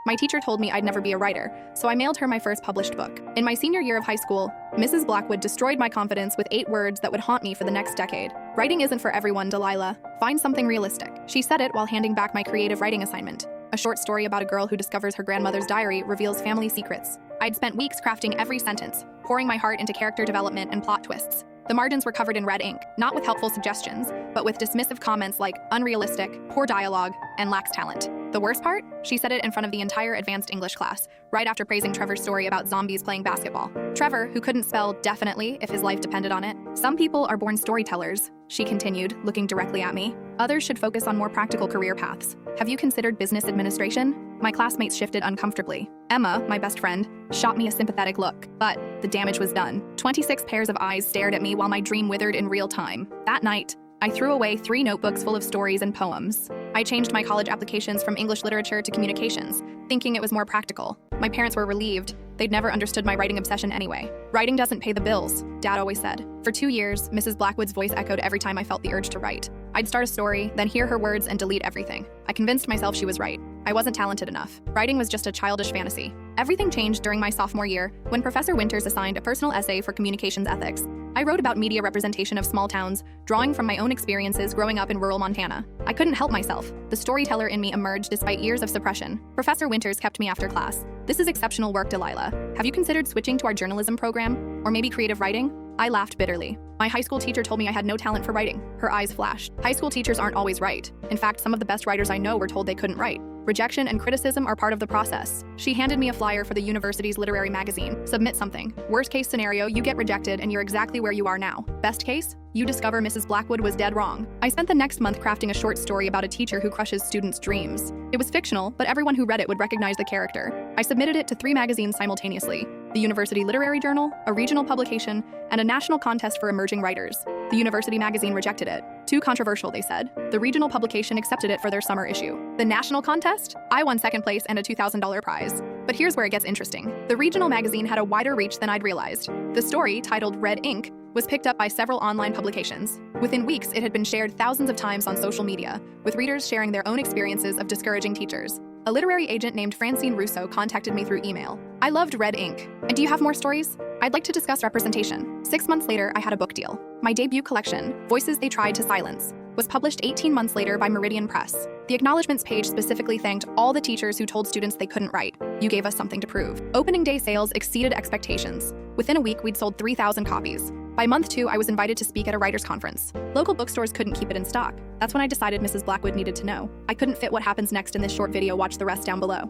My teacher told me I'd never be a writer, so I mailed her my first published book. In my senior year of high school, Mrs. Blackwood destroyed my confidence with 8 words that would haunt me for the next decade. Writing isn't for everyone, Delilah. Find something realistic. She said it while handing back my creative writing assignment. A short story about a girl who discovers her grandmother's diary reveals family secrets. I'd spent weeks crafting every sentence, pouring my heart into character development and plot twists. The margins were covered in red ink, not with helpful suggestions, but with dismissive comments like unrealistic, poor dialogue, and lacks talent. The worst part? She said it in front of the entire advanced English class, right after praising Trevor's story about zombies playing basketball. Trevor, who couldn't spell definitely if his life depended on it. Some people are born storytellers, she continued, looking directly at me. Others should focus on more practical career paths. Have you considered business administration? My classmates shifted uncomfortably. Emma, my best friend, shot me a sympathetic look, but the damage was done. 26 pairs of eyes stared at me while my dream withered in real time. That night, I threw away 3 notebooks full of stories and poems. I changed my college applications from English literature to communications, thinking it was more practical. My parents were relieved. They'd never understood my writing obsession anyway. Writing doesn't pay the bills, Dad always said. For 2 years, Mrs. Blackwood's voice echoed every time I felt the urge to write. I'd start a story, then hear her words and delete everything. I convinced myself she was right. I wasn't talented enough. Writing was just a childish fantasy. Everything changed during my sophomore year when Professor Winters assigned a personal essay for communications ethics. I wrote about media representation of small towns, drawing from my own experiences growing up in rural Montana. I couldn't help myself. The storyteller in me emerged despite years of suppression. Professor Winters kept me after class. This is exceptional work, Delilah. Have you considered switching to our journalism program? Or maybe creative writing? I laughed bitterly. My high school teacher told me I had no talent for writing. Her eyes flashed. High school teachers aren't always right. In fact, some of the best writers I know were told they couldn't write. Rejection and criticism are part of the process. She handed me a flyer for the university's literary magazine. Submit something. Worst case scenario, you get rejected and you're exactly where you are now. Best case, you discover Mrs. Blackwood was dead wrong. I spent the next month crafting a short story about a teacher who crushes students' dreams. It was fictional, but everyone who read it would recognize the character. I submitted it to 3 magazines simultaneously: the University Literary Journal, a regional publication, and a national contest for emerging writers. The university magazine rejected it. Too controversial, they said. The regional publication accepted it for their summer issue. The national contest? I won 2nd place and a $2,000 prize. But here's where it gets interesting. The regional magazine had a wider reach than I'd realized. The story, titled Red Ink, was picked up by several online publications. Within weeks, it had been shared thousands of times on social media, with readers sharing their own experiences of discouraging teachers. A literary agent named Francine Russo contacted me through email. I loved Red Ink. And do you have more stories? I'd like to discuss representation. 6 months later, I had a book deal. My debut collection, Voices They Tried to Silence, was published 18 months later by Meridian Press. The acknowledgements page specifically thanked all the teachers who told students they couldn't write. You gave us something to prove. Opening day sales exceeded expectations. Within a week, we'd sold 3,000 copies. By month 2, I was invited to speak at a writers' conference. Local bookstores couldn't keep it in stock. That's when I decided Mrs. Blackwood needed to know. I couldn't fit what happens next in this short video. Watch the rest down below.